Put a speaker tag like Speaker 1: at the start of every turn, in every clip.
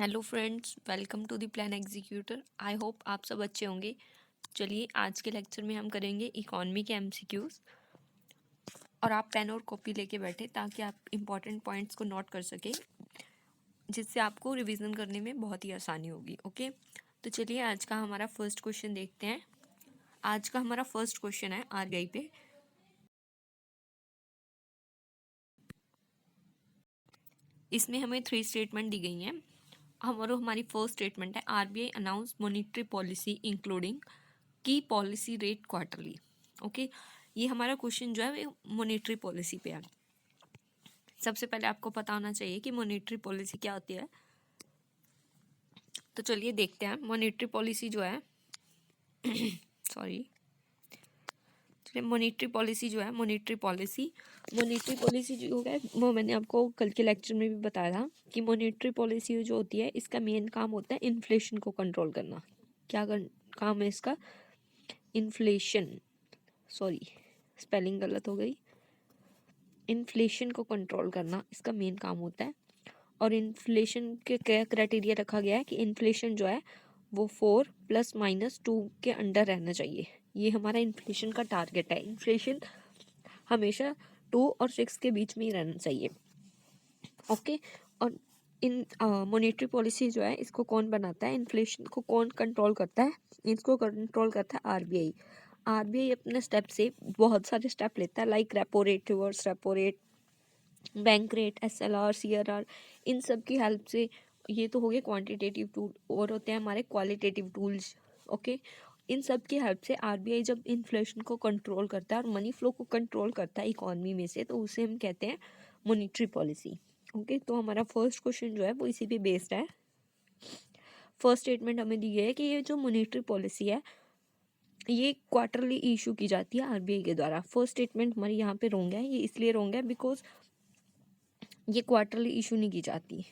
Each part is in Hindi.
Speaker 1: Hello friends, welcome to the plan executor. I hope आप सब अच्छे होंगे। चलिए आज के लेक्चर में हम करेंगे इकोनॉमी के एमसीक्यूज और आप पेन और कॉपी लेके बैठे ताकि आप इम्पॉर्टेंट पॉइंट्स को नोट कर सके, जिससे आपको रिवीजन करने में बहुत ही आसानी होगी। ओके, तो चलिए आज का हमारा फर्स्ट क्वेश्चन देखते हैं। आज का हमारा फर्स्ट क्वेश्चन है आरबीआई पे। इसमें हमें 3 स्टेटमेंट दी गई हैं। हमारी फर्स्ट स्टेटमेंट है RBI announce monetary policy including की पॉलिसी रेट क्वार्टरली। ओके, ये हमारा क्वेश्चन जो है वो मॉनेटरी पॉलिसी पे है। सबसे पहले आपको पता होना चाहिए कि मॉनेटरी पॉलिसी क्या होती है। तो चलिए देखते हैं मॉनेटरी पॉलिसी जो है सॉरी मॉनेटरी पॉलिसी जो है मॉनेटरी पॉलिसी जो है वो मैंने आपको कल के लेक्चर में भी बताया था कि मॉनेटरी पॉलिसी जो होती है इसका मेन काम होता है इन्फ्लेशन को कंट्रोल करना। काम है इसका? इन्फ्लेशन, सॉरी स्पेलिंग गलत हो गई, इन्फ्लेशन को कंट्रोल करना इसका मेन काम होता है। और इन्फ्लेशन के क्या क्राइटेरिया रखा गया है कि इन्फ्लेशन जो है वो 4 ± 2 के अंडर रहना चाहिए। ये हमारा इन्फ्लेशन का टारगेट है। इन्फ्लेशन हमेशा 2 और 6 के बीच में ही रहना चाहिए। ओके, और इन मॉनेटरी पॉलिसी जो है इसको कौन बनाता है, इन्फ्लेशन को कौन कंट्रोल करता है? इसको कंट्रोल करता है आरबीआई। आरबीआई अपने स्टेप से बहुत सारे स्टेप लेता है, like repo rate, reverse repo rate, bank rate, SLR, CRR, इन सब की हेल्प से। ये तो हो गए क्वांटिटेटिव टूल, और होते हैं हमारे क्वालिटेटिव टूल्स। ओके, इन सब की हेल्प से आरबीआई जब इन्फ्लेशन को कंट्रोल करता है और मनी फ्लो को कंट्रोल करता है इकोनॉमी में से, तो उसे हम कहते हैं मॉनेटरी पॉलिसी। ओके, तो हमारा फर्स्ट क्वेश्चन जो है वो इसी पे बेस्ड है। फर्स्ट स्टेटमेंट हमें दी गई है कि ये जो मॉनेटरी पॉलिसी है ये क्वार्टरली इशू की जाती है आरबीआई के द्वारा। फर्स्ट स्टेटमेंट हमारी यहाँ पे रॉन्ग है। ये इसलिए रॉन्ग है बिकॉज ये क्वार्टरली इशू नहीं की जाती।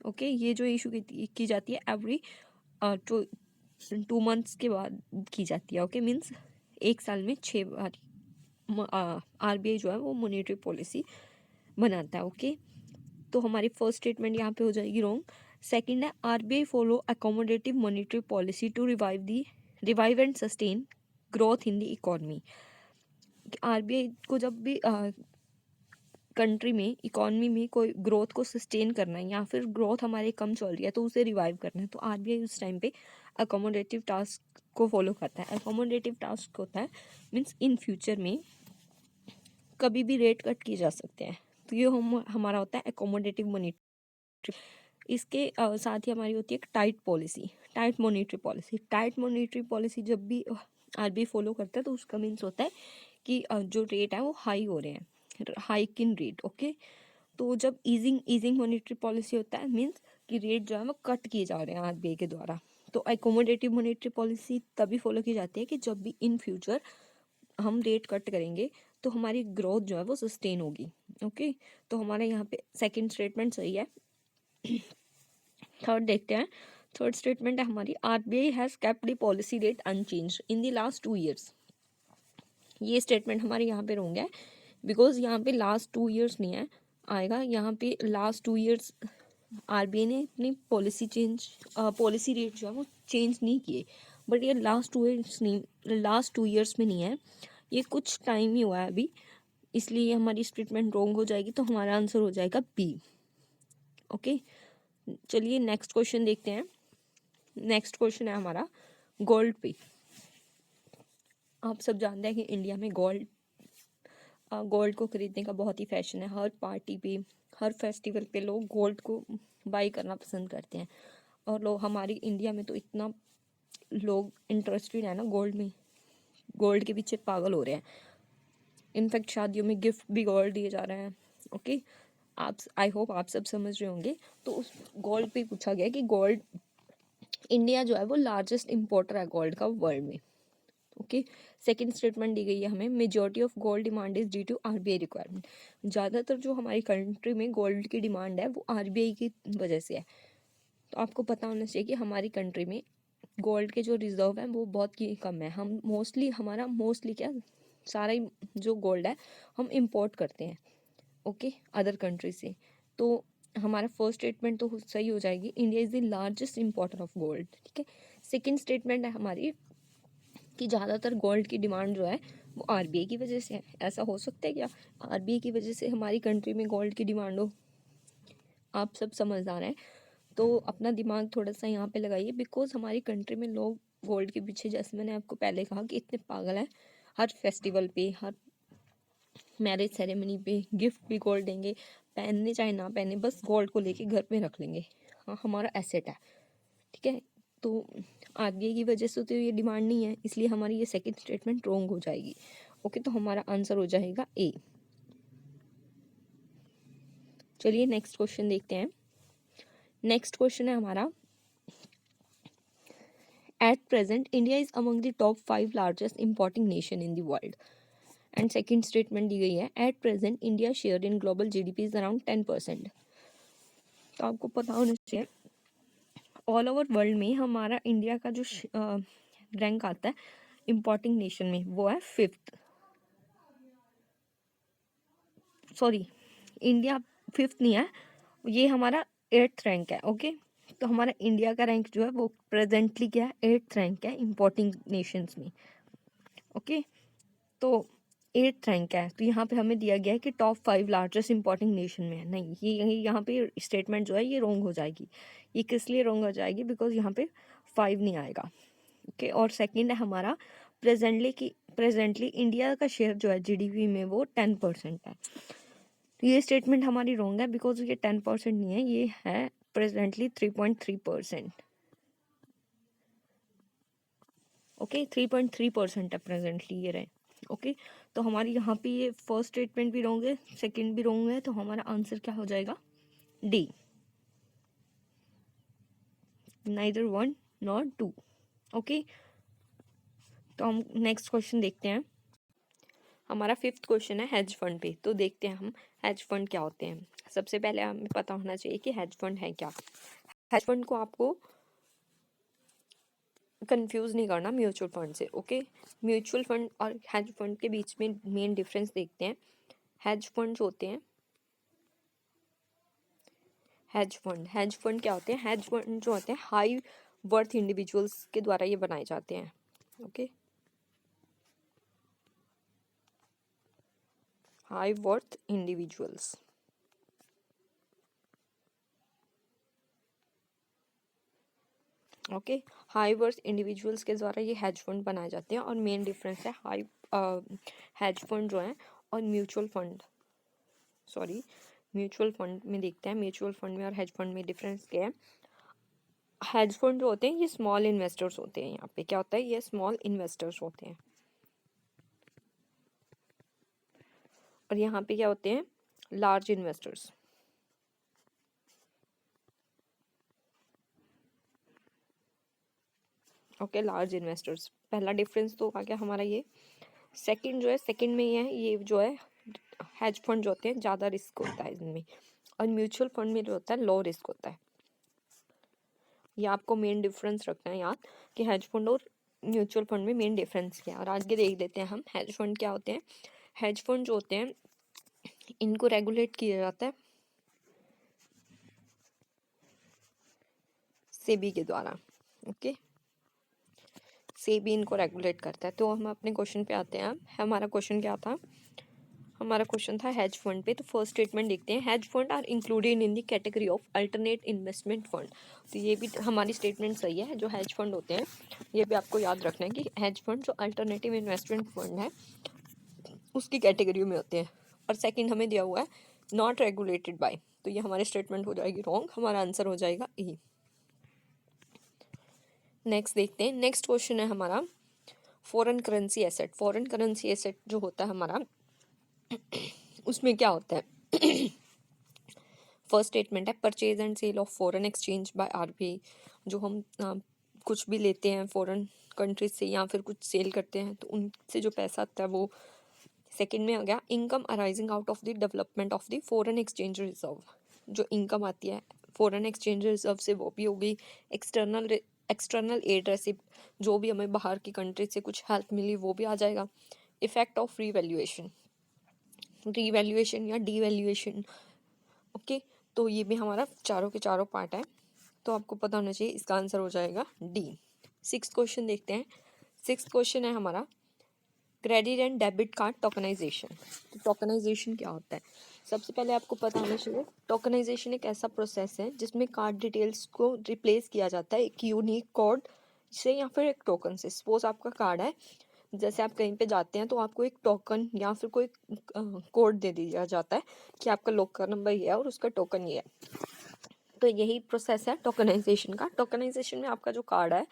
Speaker 1: ओके, ये जो इशू की जाती है एवरी 2 मंथ्स के बाद की जाती है। ओके, मीन्स एक साल में 6 बार आरबीआई जो है वो मॉनेटरी पॉलिसी बनाता है। ओके, तो हमारी फर्स्ट स्टेटमेंट यहाँ पे हो जाएगी रॉन्ग। सेकंड है RBI follow accommodative monetary policy to revive and sustain growth in the economy. RBI को जब भी कंट्री में, इकोनॉमी में कोई ग्रोथ को सस्टेन करना है या फिर ग्रोथ हमारे कम चल रही है तो उसे रिवाइव करना है, तो आरबीआई उस टाइम पे अकोमोडेटिव टास्क को फॉलो करता है। अकोमोडेटिव टास्क होता है मीन्स इन फ्यूचर में कभी भी रेट कट किए जा सकते हैं, तो ये हमारा होता है अकोमोडेटिव मॉनेटरी। इसके साथ ही हमारी होती है एक tight policy, tight monetary policy. Tight monetary policy जब भी आरबीआई फॉलो करता है तो उसका मीन्स होता है कि जो रेट है वो हाई हो रहे हैं, हाइक इन रेट। ओके, तो जब ईजिंग मॉनेटरी पॉलिसी होता है मीन्स कि रेट जो है वो कट किए जा रहे हैं आरबीआई के द्वारा। तो अकोमोडेटिव मॉनेटरी पॉलिसी तभी फॉलो की जाती है कि जब भी इन फ्यूचर हम रेट कट करेंगे तो हमारी ग्रोथ जो है वो सस्टेन होगी। ओके, तो हमारे यहाँ पे सेकंड स्टेटमेंट सही है। थर्ड देखते हैं। थर्ड स्टेटमेंट है हमारी RBI has kept the policy rate unchanged in the last 2 years. ये स्टेटमेंट हमारे यहाँ पे रॉन्ग है बिकॉज यहाँ पे लास्ट 2 ईयर्स नहीं है, आएगा यहाँ पे लास्ट 2 ईयर्स आरबीआई ने अपनी पॉलिसी रेट जो है वो चेंज नहीं किए। बट ये लास्ट 2 ईयर्स में नहीं है, ये कुछ टाइम ही हुआ है अभी, इसलिए हमारी स्टेटमेंट रॉन्ग हो जाएगी। तो हमारा आंसर हो जाएगा बी। ओके, चलिए नेक्स्ट क्वेश्चन देखते हैं। नेक्स्ट क्वेश्चन है हमारा गोल्ड पे। आप सब जानते हैं कि इंडिया में गोल्ड को खरीदने का बहुत ही फैशन है। हर पार्टी पे, हर फेस्टिवल पे लोग गोल्ड को बाई करना पसंद करते हैं। और लोग हमारी इंडिया में तो इतना लोग इंटरेस्टेड है ना गोल्ड में, गोल्ड के पीछे पागल हो रहे हैं। इनफैक्ट शादियों में गिफ्ट भी गोल्ड दिए जा रहे हैं। ओके, आप आई होप आप सब समझ रहे होंगे। तो उस गोल्ड पे पूछा गया कि गोल्ड, इंडिया जो है वो लार्जेस्ट इम्पोर्टर है गोल्ड का वर्ल्ड में। ओके, सेकंड स्टेटमेंट दी गई है हमें majority of gold demand is due to RBI requirement. ज़्यादातर जो हमारी कंट्री में गोल्ड की डिमांड है वो आरबीआई की वजह से है। तो आपको पता होना चाहिए कि हमारी कंट्री में गोल्ड के जो रिजर्व हैं वो बहुत ही कम है। हम मोस्टली क्या सारा ही जो गोल्ड है हम इंपोर्ट करते हैं। ओके, अदर कंट्री से। तो हमारा फर्स्ट स्टेटमेंट तो सही हो जाएगी, India is the largest importer of gold, ठीक है। सेकंड स्टेटमेंट है हमारी कि ज़्यादातर गोल्ड की डिमांड जो है वो आरबीआई की वजह से है। ऐसा हो सकता है क्या आरबीआई की वजह से हमारी कंट्री में गोल्ड की डिमांड हो? आप सब समझदार हैं तो अपना दिमाग थोड़ा सा यहाँ पे लगाइए, बिकॉज हमारी कंट्री में लोग गोल्ड के पीछे, जैसे मैंने आपको पहले कहा कि इतने पागल हैं, हर फेस्टिवल पे, हर मैरिज सेरेमनी पे गिफ्ट भी गोल्ड देंगे, पहनने चाहे ना पहने, बस गोल्ड को लेके घर में रख लेंगे। हाँ, हमारा एसेट है, ठीक है। तो आरबीआई की वजह से तो ये डिमांड नहीं है, इसलिए हमारी ये सेकंड स्टेटमेंट रॉन्ग हो जाएगी। ओके, तो हमारा आंसर हो जाएगा ए। चलिए नेक्स्ट क्वेश्चन देखते हैं। नेक्स्ट क्वेश्चन है हमारा, at present India is among the top 5 largest importing nation in the world. And second statement दी गई है, at present India share in global GDP is around 10%। तो आपको पता होना चाहिए ऑल ओवर वर्ल्ड में हमारा इंडिया का जो रैंक आता है इंपोर्टिंग नेशन में, वो है 5th। सॉरी, इंडिया 5th नहीं है, ये हमारा 8th रैंक है। ओके, तो हमारा इंडिया का रैंक जो है वो प्रेजेंटली क्या है, 8th रैंक है इंपोर्टिंग नेशंस में। ओके, तो 8th रैंक है, तो यहाँ पे हमें दिया गया है कि टॉप 5 लार्जेस्ट इंपोर्टिंग नेशन में है। नहीं, ये यहाँ पे स्टेटमेंट जो है ये रॉन्ग हो जाएगी। ये किस लिए रॉन्ग हो जाएगी, बिकॉज यहाँ पे 5 नहीं आएगा। ओके, और सेकंड है हमारा प्रेजेंटली इंडिया का शेयर जो है जीडीपी में वो 10% है। तो ये स्टेटमेंट हमारी रॉन्ग है, बिकॉज ये 10% नहीं है, ये है प्रेजेंटली 3.3%। ओके, 3.3% है प्रेजेंटली ये रहे। ओके, तो हमारी यहाँ पे ये फर्स्ट स्टेटमेंट भी रॉन्ग है, सेकंड भी रॉन्ग है, तो हमारा आंसर क्या हो जाएगा, डी, नाइदर 1 नॉट 2। ओके, तो हम नेक्स्ट क्वेश्चन देखते हैं। हमारा 5th क्वेश्चन है हेज फंड पे। तो देखते हैं हम हेज फंड क्या होते हैं। सबसे पहले हमें पता होना चाहिए कि हेज फंड है क्या। हेज फंड को आपको कंफ्यूज नहीं करना म्यूचुअल फंड से। ओके, म्यूचुअल फंड और हेज फंड के बीच में मेन डिफरेंस देखते हैं। हेज फंड होते हैं, हेज फंड क्या होते हैं, हेज फंड जो होते हैं हाई वर्थ इंडिविजुअल्स के द्वारा ये बनाए जाते हैं। Okay, high worth individuals. Okay, high worth individuals के द्वारा ये हेज फंड बनाए जाते हैं। और मेन डिफरेंस है हाई हेज फंड जो है और mutual fund, sorry mutual fund में देखते हैं म्यूचुअल फंड में और हेज फंड में डिफरेंस क्या है। हेज फंड जो होते हैं ये स्मॉल इन्वेस्टर्स होते हैं। यहाँ पे क्या होता है, ये स्मॉल इन्वेस्टर्स होते हैं। और यहाँ पे क्या होते हैं, large investors. Okay, large investors, पहला डिफरेंस तो आ गया हमारा ये। सेकंड जो है, सेकंड में ये जो है हेज फंड जो होते हैं ज़्यादा रिस्क होता है इनमें, और म्यूचुअल फंड में जो होता है लो रिस्क होता है। ये आपको मेन डिफरेंस रखना है याद कि हेज फंड और म्यूचुअल फंड में मेन डिफरेंस क्या है। और आगे देख लेते हैं हम हेज फंड क्या होते हैं। हेज फंड जो होते हैं इनको रेगुलेट किया जाता है सेबी के द्वारा। ओके, सेबी इनको रेगुलेट करता है। तो हम अपने क्वेश्चन पे आते हैं। हमारा क्वेश्चन क्या था, हमारा क्वेश्चन था हेज फंड पे। तो फर्स्ट स्टेटमेंट देखते हैं, hedge fund are included in the category of alternate investment fund. तो ये भी हमारी स्टेटमेंट सही है। जो हेज फंड होते हैं ये भी आपको याद रखना है कि हेज फंड जो अल्टरनेटिव इन्वेस्टमेंट फंड है उसकी कैटेगरी में होते हैं। और सेकंड हमें दिया हुआ है नॉट रेगुलेटेड बाय, तो ये हमारी स्टेटमेंट हो जाएगी रॉन्ग। हमारा आंसर हो जाएगा ई। नेक्स्ट देखते हैं। नेक्स्ट क्वेश्चन है हमारा foreign currency asset. Foreign currency asset जो होता है हमारा उसमें क्या होता है। फर्स्ट स्टेटमेंट है purchase and sale of foreign exchange by RBI. जो हम कुछ भी लेते हैं फॉरेन कंट्रीज से या फिर कुछ सेल करते हैं तो उनसे जो पैसा आता है वो। सेकंड में आ गया income arising out of the development of the foreign exchange reserve. जो इनकम आती है फॉरेन एक्सचेंज रिजर्व से वो भी होगी। एक्सटर्नल एड रेसिप, जो भी हमें बाहर की कंट्री से कुछ हेल्प मिली वो भी आ जाएगा। इफेक्ट ऑफ रीवैल्यूएशन या डीवैल्यूएशन। ओके, तो ये भी हमारा चारों के चारों पार्ट है, तो आपको पता होना चाहिए। इसका आंसर हो जाएगा डी। 6th क्वेश्चन देखते हैं। 6th क्वेश्चन है हमारा credit and debit card tokenization. तो टोकनाइजेशन क्या होता है? सबसे पहले आपको पता होना चाहिए टोकनाइजेशन एक ऐसा प्रोसेस है जिसमें कार्ड डिटेल्स को रिप्लेस किया जाता है एक यूनिक कोड से या फिर एक टोकन से। सपोज आपका कार्ड है, जैसे आप कहीं पे जाते हैं तो आपको एक टोकन या फिर कोई कोड दे दिया जाता है कि आपका लॉकर नंबर ये है और उसका टोकन ये है। तो यही प्रोसेस है टोकनाइजेशन का। टोकनाइजेशन में आपका जो कार्ड है,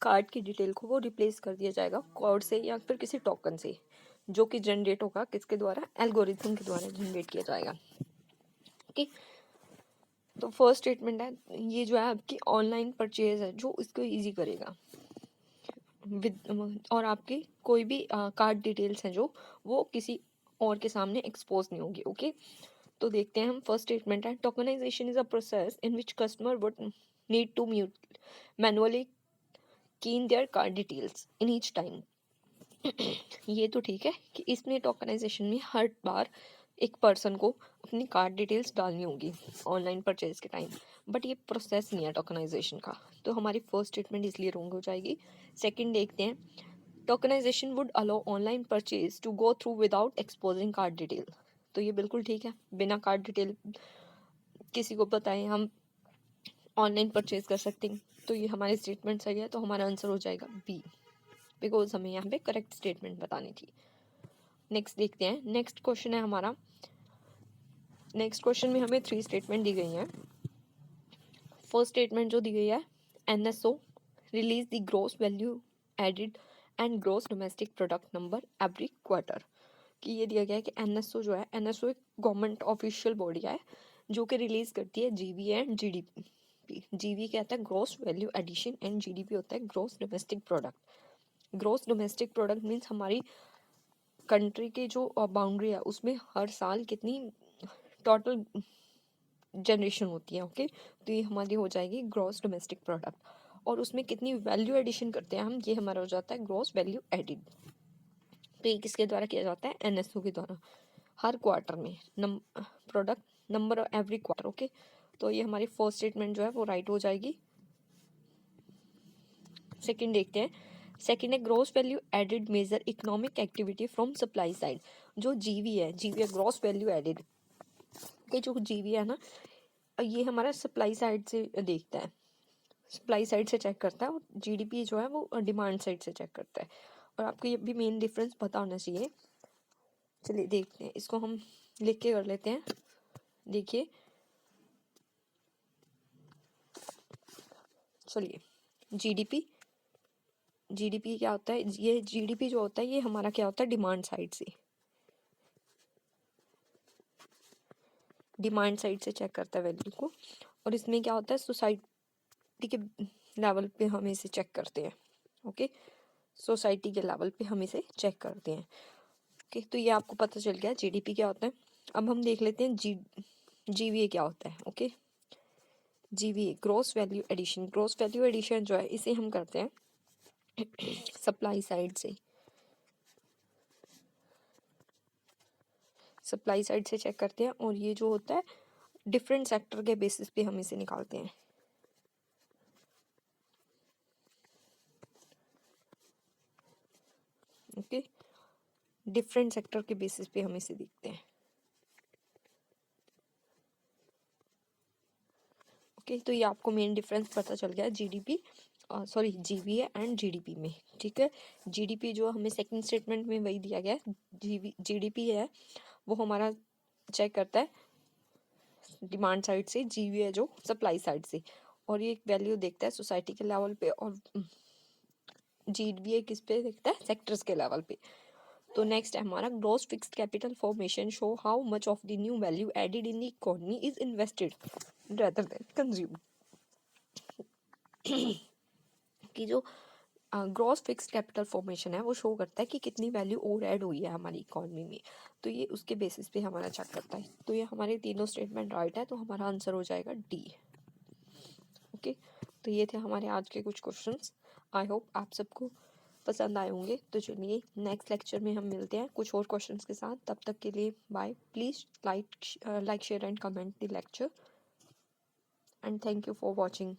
Speaker 1: कार्ड की डिटेल को वो रिप्लेस कर दिया जाएगा कोड से या फिर किसी टोकन से, जो कि जनरेट होगा किसके द्वारा? एल्गोरिथम के द्वारा जनरेट किया जाएगा। ओके, तो फर्स्ट स्टेटमेंट है, ये जो है आपकी ऑनलाइन परचेज है जो इसको इजी करेगा विद, और आपकी कोई भी कार्ड डिटेल्स हैं जो वो किसी और के सामने एक्सपोज नहीं होगी। ओके, तो देखते हैं हम। फर्स्ट स्टेटमेंट है tokenization is a process in which customer would need to manually key in their card details in each time. ये तो ठीक है कि इसमें टोकनाइजेशन में हर बार एक पर्सन को अपनी कार्ड डिटेल्स डालनी होगी ऑनलाइन परचेज के टाइम, बट ये प्रोसेस नहीं है टोकनाइजेशन का, तो हमारी फर्स्ट स्टेटमेंट इसलिए रॉन्ग हो जाएगी। सेकंड देखते हैं, tokenization would allow online purchase to go through without exposing card detail. तो ये बिल्कुल ठीक है, बिना कार्ड डिटेल किसी को बताए हम ऑनलाइन परचेज कर सकते हैं, तो ये हमारी स्टेटमेंट सही है, तो हमारा आंसर हो जाएगा बी, बिकॉज हमें यहाँ पे करेक्ट स्टेटमेंट बतानी थी। नेक्स्ट देखते हैं। नेक्स्ट क्वेश्चन है हमारा, नेक्स्ट क्वेश्चन में हमें 3 स्टेटमेंट दी गई हैं। फर्स्ट स्टेटमेंट जो दी गई है, NSO release the gross value added and gross domestic product number every quarter. कि ये दिया गया है कि एनएसओ जो है, एनएसओ एक गवर्नमेंट ऑफिशियल बॉडी है जो कि रिलीज करती है जीवी एंड जीडीपी। जीवी कहता है gross value addition and GDP होता है gross domestic product. Gross domestic product means हमारी कंट्री की जो बाउंड्री है उसमें हर साल कितनी टोटल जनरेशन होती है। ओके, तो ये हमारी हो जाएगी ग्रॉस डोमेस्टिक प्रोडक्ट, और उसमें कितनी वैल्यू एडिशन करते हैं हम, ये हमारा हो जाता है ग्रॉस वैल्यू एडिड। तो ये किसके द्वारा किया जाता है? एनएसओ के द्वारा, हर क्वार्टर में product number every quarter. Okay, तो ये हमारी फर्स्ट स्टेटमेंट जो है वो राइट हो जाएगी। सेकंड देखते हैं। सेकंड है gross value added major economic activity from supply side. जो जीवी है, जीवी है ग्रॉस वैल्यू एडिड के, जो जीवी है ना, ये हमारा सप्लाई साइड से देखता है, सप्लाई साइड से चेक करता है, और जीडीपी जो है वो डिमांड साइड से चेक करता है। और आपको ये भी मेन डिफरेंस पता होना चाहिए। चलिए देखते हैं, इसको हम लिख के कर लेते हैं। देखिए, चलिए, जीडीपी, जीडीपी क्या होता है? ये जीडीपी जो होता है ये हमारा क्या होता है? डिमांड साइड से, डिमांड साइड से चेक करता है वैल्यू को। और इसमें क्या होता है? सोसाइटी के लेवल पे हम इसे चेक करते हैं। ओके, सोसाइटी के लेवल पे हम इसे चेक करते हैं। ओके, तो ये आपको पता चल गया जीडीपी क्या होता है। अब हम देख लेते हैं जीवीए क्या होता है। Okay, GVA gross value addition. Gross value addition जो है इसे हम करते हैं सप्लाई साइड से, सप्लाई साइड से चेक करते हैं, और ये जो होता है डिफरेंट सेक्टर के बेसिस पे हम इसे निकालते हैं। ओके, डिफरेंट सेक्टर के बेसिस पे हम इसे देखते हैं। ओके, तो ये आपको मेन डिफरेंस पता चल गया GDP, sorry GVA and GDP में। ठीक है, जीडीपी जो हमें सेकंड स्टेटमेंट में वही दिया गया है, जीडीपी है वो हमारा चेक करता है डिमांड साइड से, जीवीए जो सप्लाई साइड से, और ये एक वैल्यू देखता है सोसाइटी के लेवल पे, और जीवीए किस पे देखता है? सेक्टर्स के लेवल पे। तो नेक्स्ट है हमारा gross fixed capital formation show how much of the new value added in the economy is invested rather than consumed। कि जो ग्रॉस फिक्स्ड कैपिटल फॉर्मेशन है वो शो करता है कि कितनी वैल्यू और ऐड हुई है हमारी इकोनॉमी में, तो ये उसके बेसिस पे हमारा चेक करता है। तो ये हमारे तीनों स्टेटमेंट राइट है, तो हमारा आंसर हो जाएगा डी। ओके, तो ये थे हमारे आज के कुछ क्वेश्चंस। आई होप आप सबको पसंद आए होंगे। तो चलिए नेक्स्ट लेक्चर में हम मिलते हैं कुछ और क्वेश्चंस के साथ। तब तक के लिए bye. Please like share and comment the lecture. And thank you for watching.